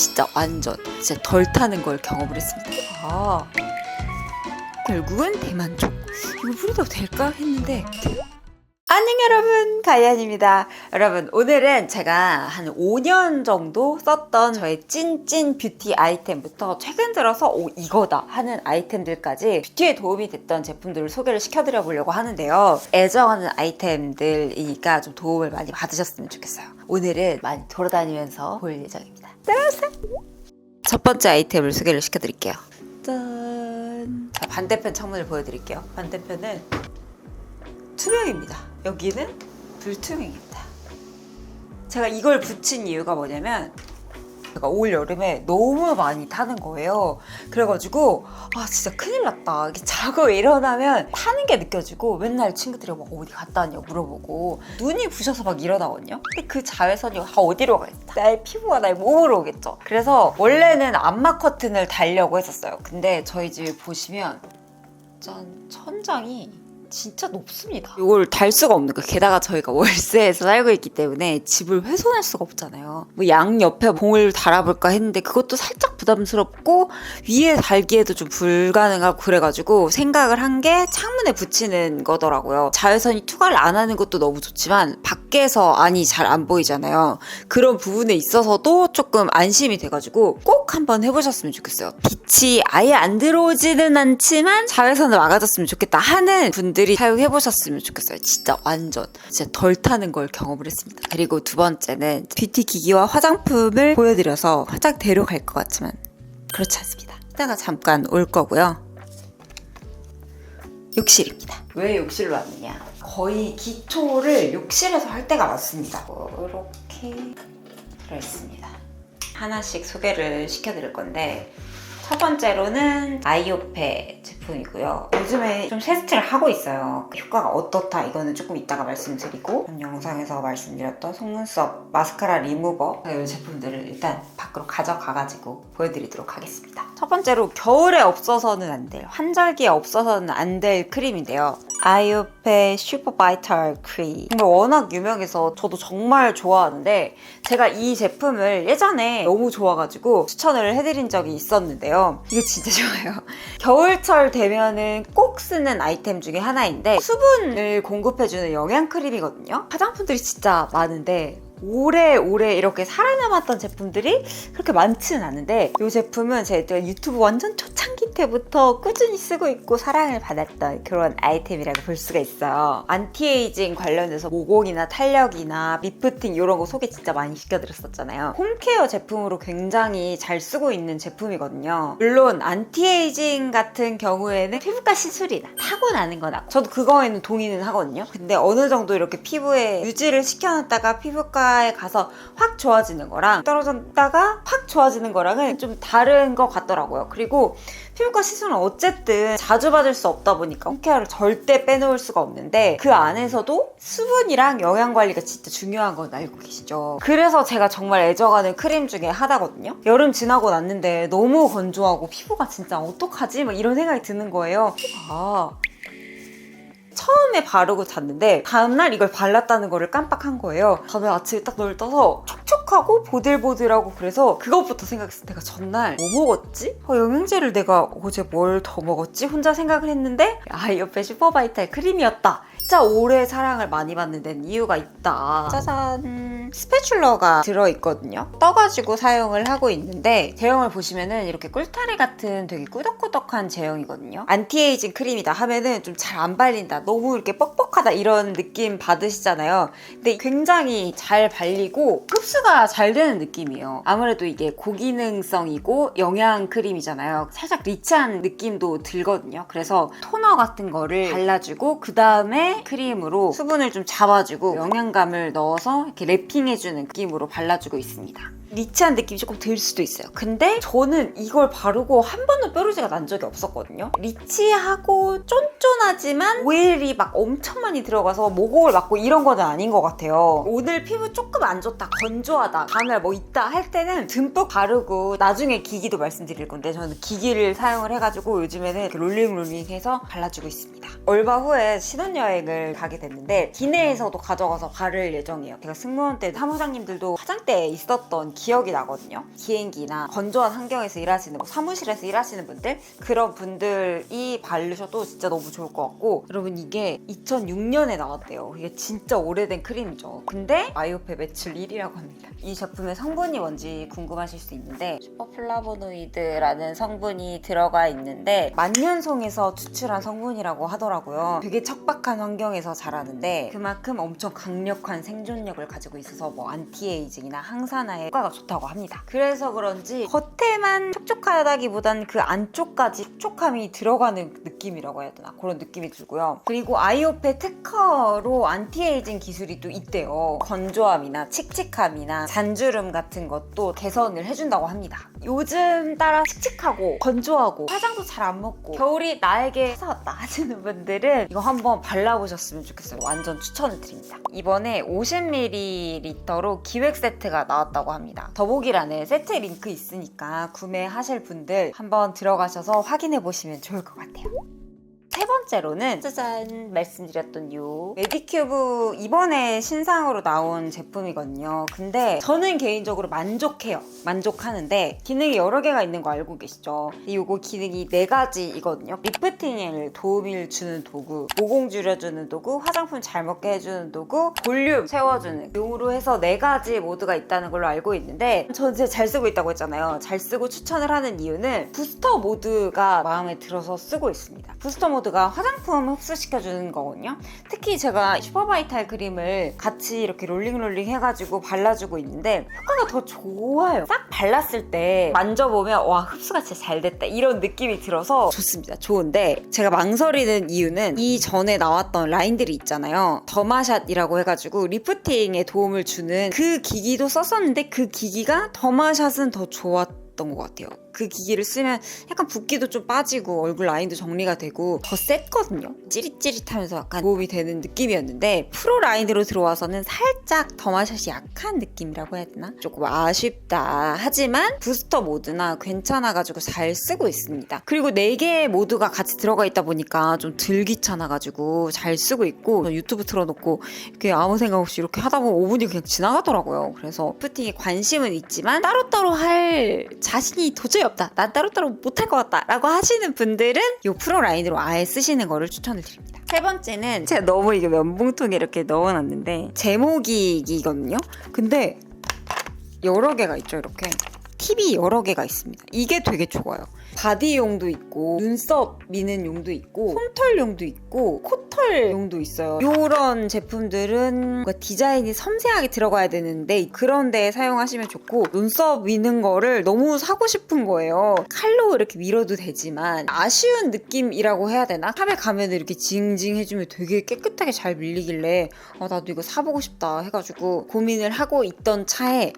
진짜 완전 진짜 덜 타는 걸 경험을 했습니다. 결국은 대만족. 이거 뿌려도 될까 했는데. 안녕 여러분, 가연입니다. 여러분, 오늘은 제가 한 5년 정도 썼던 저의 찐찐 뷰티 아이템부터 최근 들어서 이거다 하는 아이템들까지 뷰티에 도움이 됐던 제품들을 소개를 시켜드려 보려고 하는데요. 애정하는 아이템들이니까 좀 도움을 많이 받으셨으면 좋겠어요. 오늘은 많이 돌아다니면서 볼 예정입니다. 따라오세요. 첫 번째 아이템을 소개를 시켜드릴게요. 짠! 자, 반대편 창문을 보여드릴게요. 반대편은 투명입니다. 여기는 불투명입니다. 제가 이걸 붙인 이유가 뭐냐면 제가 올 여름에 너무 많이 타는 거예요. 그래가지고 진짜 큰일 났다. 이렇게 자고 일어나면 타는 게 느껴지고 맨날 친구들이 막 어디 갔다 왔냐고 물어보고 눈이 부셔서 막 일어나거든요. 근데 그 자외선이 어디로 가겠다. 나의 피부가 나의 몸으로 오겠죠. 그래서 원래는 암막 커튼을 달려고 했었어요. 근데 저희 집에 보시면 짠, 천장이 진짜 높습니다. 이걸 달 수가 없는 거예요. 게다가 저희가 월세에서 살고 있기 때문에 집을 훼손할 수가 없잖아요. 뭐 양 옆에 봉을 달아볼까 했는데 그것도 살짝 부담스럽고 위에 달기에도 좀 불가능하고 그래가지고 생각을 한 게 창문에 붙이는 거더라고요. 자외선이 투과를 안 하는 것도 너무 좋지만 밖에서 안이 잘 안 보이잖아요. 그런 부분에 있어서도 조금 안심이 돼가지고 꼭 한번 해보셨으면 좋겠어요. 빛이 아예 안 들어오지는 않지만 자외선을 막아줬으면 좋겠다 하는 분들이 사용해보셨으면 좋겠어요. 진짜 완전 진짜 덜 타는 걸 경험을 했습니다. 그리고 두 번째는 뷰티 기기와 화장품을 보여드려서 화장대로 갈 것 같지만 그렇지 않습니다. 이따가 잠깐 올 거고요. 욕실입니다. 왜 욕실로 왔느냐? 거의 기초를 욕실에서 할 때가 많습니다. 이렇게 들어있습니다. 하나씩 소개를 시켜드릴 건데 첫 번째로는 아이오페 제품이고요. 요즘에 좀 테스트를 하고 있어요. 효과가 어떻다 이거는 조금 이따가 말씀드리고 전 영상에서 말씀드렸던 속눈썹 마스카라 리무버 이 제품들을 일단 밖으로 가져가가지고 보여드리도록 하겠습니다. 첫 번째로 겨울에 없어서는 안 될, 환절기에 없어서는 안 될 크림인데요. 아이오페 슈퍼 바이탈 크림. 이거 워낙 유명해서 저도 정말 좋아하는데 제가 이 제품을 예전에 너무 좋아가지고 추천을 해드린 적이 있었는데요. 이거 진짜 좋아요. 겨울철 되면은 꼭 쓰는 아이템 중에 하나인데 수분을 공급해주는 영양크림이거든요. 화장품들이 진짜 많은데 오래오래 이렇게 살아남았던 제품들이 그렇게 많지는 않은데 이 제품은 제가 유튜브 완전 초창기 때부터 꾸준히 쓰고 있고 사랑을 받았던 그런 아이템이라고 볼 수가 있어요. 안티에이징 관련해서 모공이나 탄력이나 리프팅 이런 거 소개 진짜 많이 시켜드렸었잖아요. 홈케어 제품으로 굉장히 잘 쓰고 있는 제품이거든요. 물론 안티에이징 같은 경우에는 피부과 시술이나 타고나는 거나 저도 그거에는 동의는 하거든요. 근데 어느 정도 이렇게 피부에 유지를 시켜놨다가 피부과 에 가서 확 좋아지는 거랑 떨어졌다가 확 좋아지는 거랑은 좀 다른 것 같더라고요. 그리고 피부과 시술은 어쨌든 자주 받을 수 없다 보니까 홈케어를 절대 빼놓을 수가 없는데 그 안에서도 수분이랑 영양관리가 진짜 중요한 건 알고 계시죠? 그래서 제가 정말 애정하는 크림 중에 하나거든요. 여름 지나고 났는데 너무 건조하고 피부가 진짜 어떡하지? 막 이런 생각이 드는 거예요. 처음에 바르고 잤는데 다음날 이걸 발랐다는 거를 깜빡한 거예요. 다음날 아침에 딱 눈을 떠서 촉촉하고 보들보들하고 그래서 그것부터 생각했어요. 내가 전날 뭐 먹었지? 영양제를 내가 어제 뭘 더 먹었지? 혼자 생각을 했는데 아이오페 슈퍼바이탈 크림이었다. 진짜 오래 사랑을 많이 받는 데는 이유가 있다. 짜잔! 스패츌러가 들어있거든요. 떠가지고 사용을 하고 있는데 제형을 보시면은 이렇게 꿀타래 같은 되게 꾸덕꾸덕한 제형이거든요. 안티에이징 크림이다 하면은 좀 잘 안 발린다, 너무 이렇게 뻑뻑하다 이런 느낌 받으시잖아요. 근데 굉장히 잘 발리고 흡수가 잘 되는 느낌이에요. 아무래도 이게 고기능성이고 영양 크림이잖아요. 살짝 리치한 느낌도 들거든요. 그래서 토너 같은 거를 발라주고 그 다음에 크림으로 수분을 좀 잡아주고 영양감을 넣어서 이렇게 랩핑해주는 느낌으로 발라주고 있습니다. 리치한 느낌이 조금 들 수도 있어요. 근데 저는 이걸 바르고 한 번도 뾰루지가 난 적이 없었거든요. 리치하고 쫀쫀하지만 오일이 막 엄청 많이 들어가서 모공을 막고 이런 건 아닌 것 같아요. 오늘 피부 조금 안 좋다, 건조하다, 다음날 뭐 있다 할 때는 듬뿍 바르고 나중에 기기도 말씀드릴 건데 저는 기기를 사용을 해가지고 요즘에는 이렇게 롤링해서 발라주고 있습니다. 얼마 후에 신혼여행을 가게 됐는데 기내에서도 가져가서 바를 예정이에요. 제가 승무원 때 사무장님들도 화장대에 있었던 기억이 나거든요. 비행기나 건조한 환경에서 일하시는 사무실에서 일하시는 분들, 그런 분들이 바르셔도 진짜 너무 좋을 것 같고, 여러분 이게 2006년에 나왔대요. 이게 진짜 오래된 크림이죠. 근데 아이오페 매출 1위라고 합니다. 이 제품의 성분이 뭔지 궁금하실 수 있는데, 슈퍼플라보노이드라는 성분이 들어가 있는데 만년송에서 추출한 성분이라고 하더라고요. 되게 척박한 환경에서 자라는데 그만큼 엄청 강력한 생존력을 가지고 있어서 뭐 안티에이징이나 항산화에 효과가 좋다고 합니다. 그래서 그런지 겉에만 촉촉하다기보단 그 안쪽까지 촉촉함이 들어가는 느낌이라고 해야 되나? 그런 느낌이 들고요. 그리고 아이오페 특허로 안티에이징 기술이 또 있대요. 건조함이나 칙칙함이나 잔주름 같은 것도 개선을 해준다고 합니다. 요즘 따라 칙칙하고 건조하고 화장도 잘 안 먹고 겨울이 나에게 찾아왔다 하시는 분들은 이거 한번 발라보셨으면 좋겠어요. 완전 추천을 드립니다. 이번에 50ml로 기획 세트가 나왔다고 합니다. 더보기란에 세트 링크 있으니까 구매하실 분들 한번 들어가셔서 확인해 보시면 좋을 것 같아요. 세 번째로는 짜잔 말씀드렸던 요 메디큐브 이번에 신상으로 나온 제품이거든요. 근데 저는 개인적으로 만족하는데 기능이 여러 개가 있는 거 알고 계시죠? 요거 기능이 4가지이거든요. 리프팅에 도움을 주는 도구, 모공 줄여주는 도구, 화장품 잘 먹게 해주는 도구, 볼륨 채워주는 용으로 해서 4가지 모드가 있다는 걸로 알고 있는데 저는 진짜 잘 쓰고 있다고 했잖아요. 잘 쓰고 추천을 하는 이유는 부스터 모드가 마음에 들어서 쓰고 있습니다. 부스터 모드가 화장품 흡수시켜주는 거거든요. 특히 제가 슈퍼바이탈 크림을 같이 이렇게 롤링 해가지고 발라주고 있는데 효과가 더 좋아요. 싹 발랐을 때 만져보면 와 흡수가 진짜 잘 됐다 이런 느낌이 들어서 좋습니다. 좋은데 제가 망설이는 이유는 이 전에 나왔던 라인들이 있잖아요. 더마샷이라고 해가지고 리프팅에 도움을 주는 그 기기도 썼었는데 그 기기가 더마샷은 더 좋았던 것 같아요. 그 기기를 쓰면 약간 붓기도 좀 빠지고 얼굴 라인도 정리가 되고 더 셌거든요. 찌릿찌릿하면서 약간 도움이 되는 느낌이었는데 프로 라인으로 들어와서는 살짝 더마샷이 약한 느낌이라고 해야 되나? 조금 아쉽다. 하지만 부스터 모드나 괜찮아가지고 잘 쓰고 있습니다. 그리고 4개의 모드가 같이 들어가 있다 보니까 좀 덜 귀찮아가지고 잘 쓰고 있고 유튜브 틀어놓고 이렇게 아무 생각 없이 이렇게 하다 보면 5분이 그냥 지나가더라고요. 그래서 리프팅에 관심은 있지만 따로따로 할 자신이 도저히 없다. 난 따로따로 못할 것 같다. 라고 하시는 분들은 이 프로 라인으로 아예 쓰시는 거를 추천을 드립니다. 세 번째는 제가 너무 이게 면봉통에 이렇게 넣어놨는데 제모기이거든요. 근데 여러 개가 있죠. 이렇게 팁이 여러 개가 있습니다. 이게 되게 좋아요. 바디용도 있고 눈썹 미는 용도 있고 솜털용도 있고 코털용도 있어요. 이런 제품들은 디자인이 섬세하게 들어가야 되는데 그런 데에 사용하시면 좋고 눈썹 미는 거를 너무 사고 싶은 거예요. 칼로 이렇게 밀어도 되지만 아쉬운 느낌이라고 해야 되나? 샵에 가면 이렇게 징징 해주면 되게 깨끗하게 잘 밀리길래 나도 이거 사보고 싶다 해가지고 고민을 하고 있던 차에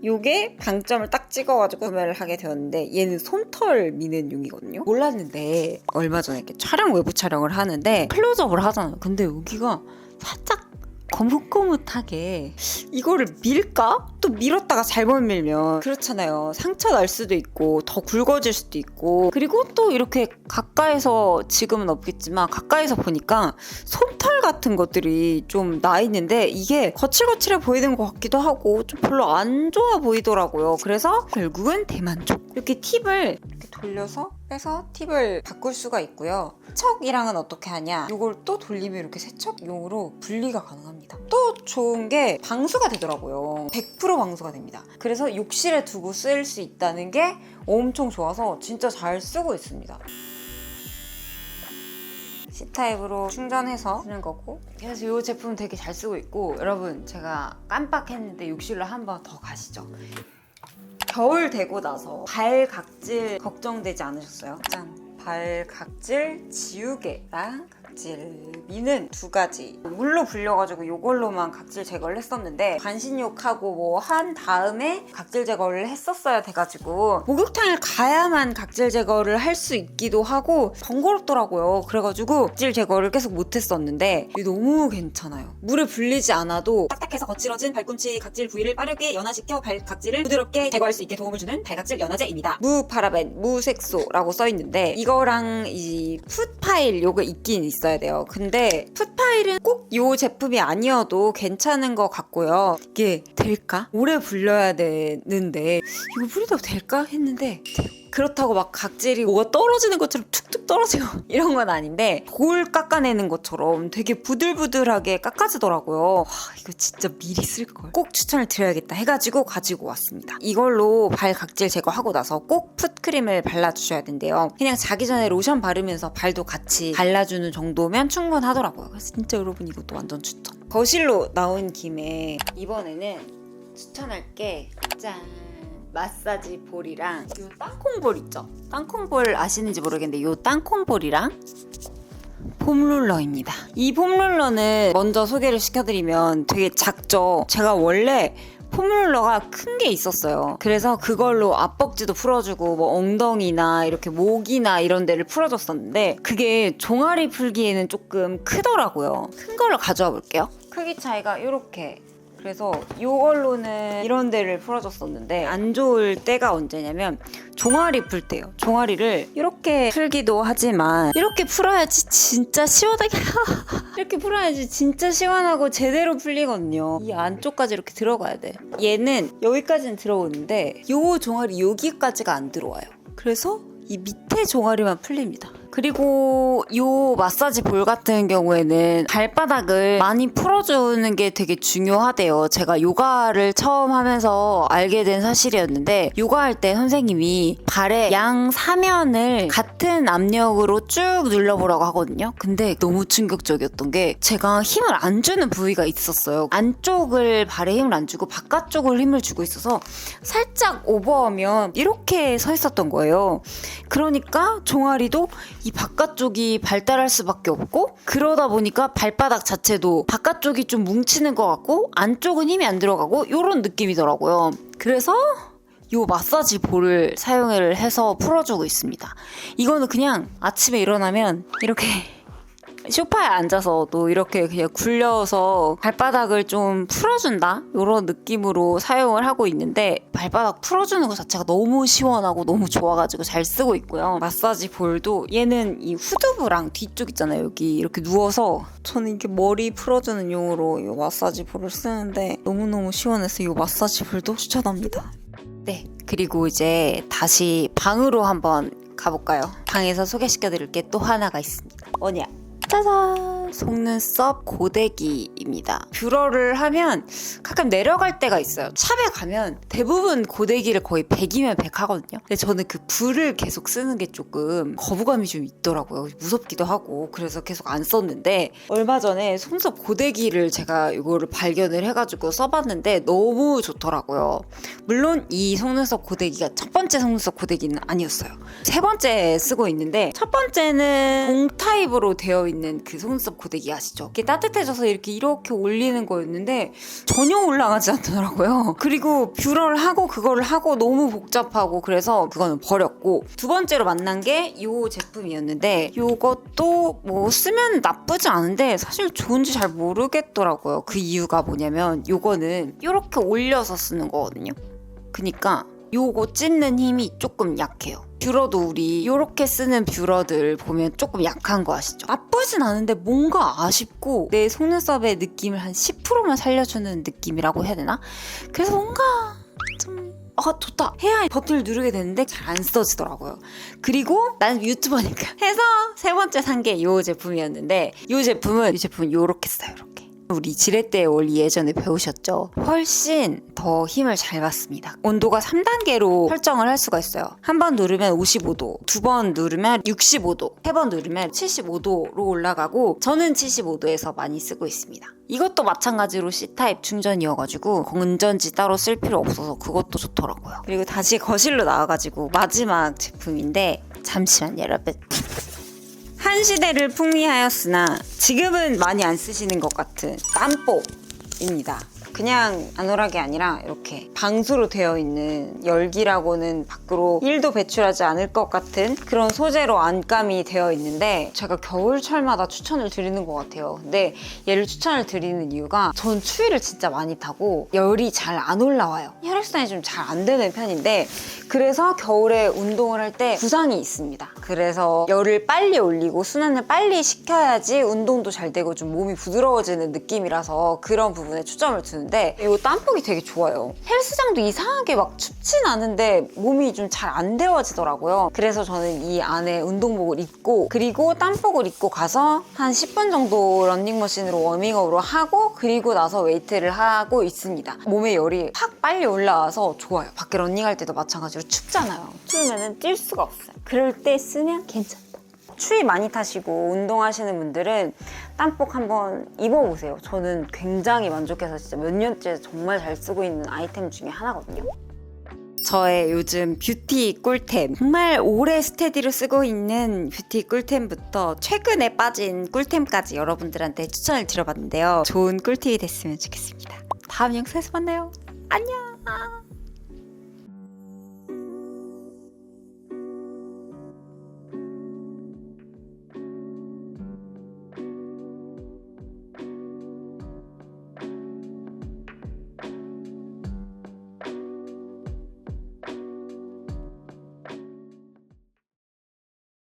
요게 방점을 딱 찍어가지고 구매를 하게 되었는데 얘는 솜털 미는 용이거든요. 몰랐는데 얼마 전에 이렇게 외부 촬영을 하는데 클로즈업을 하잖아요. 근데 여기가 살짝 거뭇거뭇하게 이거를 밀까? 또 밀었다가 잘못 밀면 그렇잖아요. 상처 날 수도 있고 더 굵어질 수도 있고 그리고 또 이렇게 가까이서 지금은 없겠지만 가까이서 보니까 솜털 같은 것들이 좀 나 있는데 이게 거칠거칠해 보이는 것 같기도 하고 좀 별로 안 좋아 보이더라고요. 그래서 결국은 대만족. 이렇게 팁을 이렇게 돌려서 빼서 팁을 바꿀 수가 있고요. 세척이랑은 어떻게 하냐? 이걸 또 돌리면 이렇게 세척용으로 분리가 가능합니다. 또 좋은 게 방수가 되더라고요. 100% 방수가 됩니다. 그래서 욕실에 두고 쓸 수 있다는 게 엄청 좋아서 진짜 잘 쓰고 있습니다. C타입으로 충전해서 쓰는 거고 그래서 이 제품 되게 잘 쓰고 있고 여러분 제가 깜빡했는데 욕실로 한 번 더 가시죠. 겨울 되고 나서 발 각질 걱정되지 않으셨어요? 짠! 발 각질 지우개랑 각질 미는 2가지 물로 불려가지고 이걸로만 각질 제거를 했었는데 반신욕하고 뭐 한 다음에 각질 제거를 했었어야 돼가지고 목욕탕을 가야만 각질 제거를 할 수 있기도 하고 번거롭더라고요. 그래가지고 각질 제거를 계속 못했었는데 이게 너무 괜찮아요. 물에 불리지 않아도 딱딱해서 거칠어진 발꿈치 각질 부위를 빠르게 연화시켜 발 각질을 부드럽게 제거할 수 있게 도움을 주는 발각질 무파라벤, 무색소라고 써있는데 이거랑 이 풋파일 요거 있긴 있어요. 있어야 돼요. 근데 풋파일은 꼭 이 제품이 아니어도 괜찮은 것 같고요. 이게 될까? 오래 불려야 되는데 이거 뿌리다고 될까? 했는데 그렇다고 막 각질이 뭐가 떨어지는 것처럼 툭툭 떨어지고 이런 건 아닌데 돌 깎아내는 것처럼 되게 부들부들하게 깎아지더라고요. 와, 이거 진짜 미리 쓸걸. 꼭 추천을 드려야겠다 해가지고 가지고 왔습니다. 이걸로 발 각질 제거하고 나서 꼭 풋크림을 발라주셔야 된대요. 그냥 자기 전에 로션 바르면서 발도 같이 발라주는 정도면 충분하더라고요. 그래서 진짜 여러분 이것도 완전 추천. 거실로 나온 김에 이번에는 추천할 게 짠! 마사지 볼이랑 요 땅콩볼 있죠? 땅콩볼 아시는지 모르겠는데 요 땅콩볼이랑 폼롤러입니다. 이 폼롤러는 먼저 소개를 시켜드리면 되게 작죠? 제가 원래 폼롤러가 큰 게 있었어요. 그래서 그걸로 앞벅지도 풀어주고 뭐 엉덩이나 이렇게 목이나 이런 데를 풀어줬었는데 그게 종아리 풀기에는 조금 크더라고요. 큰 걸로 가져와 볼게요. 크기 차이가 이렇게 그래서 이걸로는 이런 데를 풀어줬었는데 안 좋을 때가 언제냐면 종아리 풀 때요. 종아리를 이렇게 풀기도 하지만 이렇게 풀어야지 진짜 시원하게 이렇게 풀어야지 진짜 시원하고 제대로 풀리거든요. 이 안쪽까지 이렇게 들어가야 돼. 얘는 여기까지는 들어오는데 이 종아리 여기까지가 안 들어와요. 그래서 이 밑에 종아리만 풀립니다. 그리고 이 마사지 볼 같은 경우에는 발바닥을 많이 풀어주는 게 되게 중요하대요. 제가 요가를 처음 하면서 알게 된 사실이었는데 요가할 때 선생님이 발의 양 사면을 같은 압력으로 쭉 눌러보라고 하거든요. 근데 너무 충격적이었던 게 제가 힘을 안 주는 부위가 있었어요. 안쪽을 발에 힘을 안 주고 바깥쪽을 힘을 주고 있어서 살짝 오버하면 이렇게 서 있었던 거예요. 그러니까 종아리도 이 바깥쪽이 발달할 수밖에 없고 그러다 보니까 발바닥 자체도 바깥쪽이 좀 뭉치는 것 같고 안쪽은 힘이 안 들어가고 이런 느낌이더라고요. 그래서 이 마사지 볼을 사용을 해서 풀어주고 있습니다. 이거는 그냥 아침에 일어나면 이렇게 소파에 앉아서도 이렇게 그냥 굴려서 발바닥을 좀 풀어준다? 이런 느낌으로 사용을 하고 있는데 발바닥 풀어주는 것 자체가 너무 시원하고 너무 좋아가지고 잘 쓰고 있고요. 마사지 볼도 얘는 이 후두부랑 뒤쪽 있잖아요. 여기 이렇게 누워서 저는 이렇게 머리 풀어주는 용으로 이 마사지 볼을 쓰는데 너무너무 시원해서 이 마사지 볼도 추천합니다. 네, 그리고 이제 다시 방으로 한번 가볼까요? 방에서 소개시켜드릴 게 또 하나가 있습니다. 뭐냐? 짜잔! 속눈썹 고데기입니다. 뷰러를 하면 가끔 내려갈 때가 있어요. 샵에 가면 대부분 고데기를 거의 100이면 100 하거든요. 근데 저는 그 붓을 계속 쓰는 게 조금 거부감이 좀 있더라고요. 무섭기도 하고 그래서 계속 안 썼는데 얼마 전에 속눈썹 고데기를 제가 이거를 발견을 해가지고 써봤는데 너무 좋더라고요. 물론 이 속눈썹 고데기가 첫 번째 속눈썹 고데기는 아니었어요. 세 번째 쓰고 있는데 첫 번째는 공 타입으로 되어 있는 그 속눈썹 고데기 아시죠? 이게 따뜻해져서 이렇게 올리는 거였는데 전혀 올라가지 않더라고요. 그리고 뷰러를 하고 그거를 하고 너무 복잡하고 그래서 그거는 버렸고 두 번째로 만난 게 이 제품이었는데 이것도 뭐 쓰면 나쁘지 않은데 사실 좋은지 잘 모르겠더라고요. 그 이유가 뭐냐면 이거는 이렇게 올려서 쓰는 거거든요. 그니까 요거 찝는 힘이 조금 약해요. 뷰러도 우리 이렇게 쓰는 뷰러들 보면 조금 약한 거 아시죠? 나쁘진 않은데 뭔가 아쉽고 내 속눈썹의 느낌을 한 10%만 살려주는 느낌이라고 해야 되나? 그래서 뭔가 좀 좋다 해야 버튼을 누르게 되는데 잘 안 써지더라고요. 그리고 난 유튜버니까 해서 세 번째 산 게 이 제품이었는데 이 제품은 이렇게 써요. 이렇게. 우리 지렛대 원리 예전에 배우셨죠? 훨씬 더 힘을 잘 받습니다. 온도가 3단계로 설정을 할 수가 있어요. 한 번 누르면 55도, 두 번 누르면 65도, 세 번 누르면 75도로 올라가고 저는 75도에서 많이 쓰고 있습니다. 이것도 마찬가지로 C타입 충전이어가지고 건전지 따로 쓸 필요 없어서 그것도 좋더라고요. 그리고 다시 거실로 나와가지고 마지막 제품인데 잠시만요 여러분. 한 시대를 풍미하였으나 지금은 많이 안 쓰시는 것 같은 땀뽀입니다. 그냥 아노락이 아니라 이렇게 방수로 되어 있는 열기라고는 밖으로 1도 배출하지 않을 것 같은 그런 소재로 안감이 되어 있는데 제가 겨울철마다 추천을 드리는 것 같아요. 근데 얘를 추천을 드리는 이유가 전 추위를 진짜 많이 타고 열이 잘 안 올라와요. 혈액순환이 좀 잘 안 되는 편인데 그래서 겨울에 운동을 할 때 부상이 있습니다. 그래서 열을 빨리 올리고 순환을 빨리 시켜야지 운동도 잘 되고 좀 몸이 부드러워지는 느낌이라서 그런 부분에 초점을 두는데 이 땀복이 되게 좋아요. 헬스장도 이상하게 막 춥진 않은데 몸이 좀 잘 안 데워지더라고요. 그래서 저는 이 안에 운동복을 입고 그리고 땀복을 입고 가서 한 10분 정도 런닝머신으로 워밍업으로 하고 그리고 나서 웨이트를 하고 있습니다. 몸에 열이 확 빨리 올라와서 좋아요. 밖에 런닝할 때도 마찬가지로 춥잖아요. 추우면 뛸 수가 없어요. 그럴 때 쓰면 괜찮다. 추위 많이 타시고 운동하시는 분들은 땀복 한번 입어보세요. 저는 굉장히 만족해서 진짜 몇 년째 정말 잘 쓰고 있는 아이템 중에 하나거든요. 저의 요즘 뷰티 꿀템, 정말 오래 스테디로 쓰고 있는 뷰티 꿀템부터 최근에 빠진 꿀템까지 여러분들한테 추천을 드려봤는데요. 좋은 꿀팁이 됐으면 좋겠습니다. 다음 영상에서 만나요. 안녕.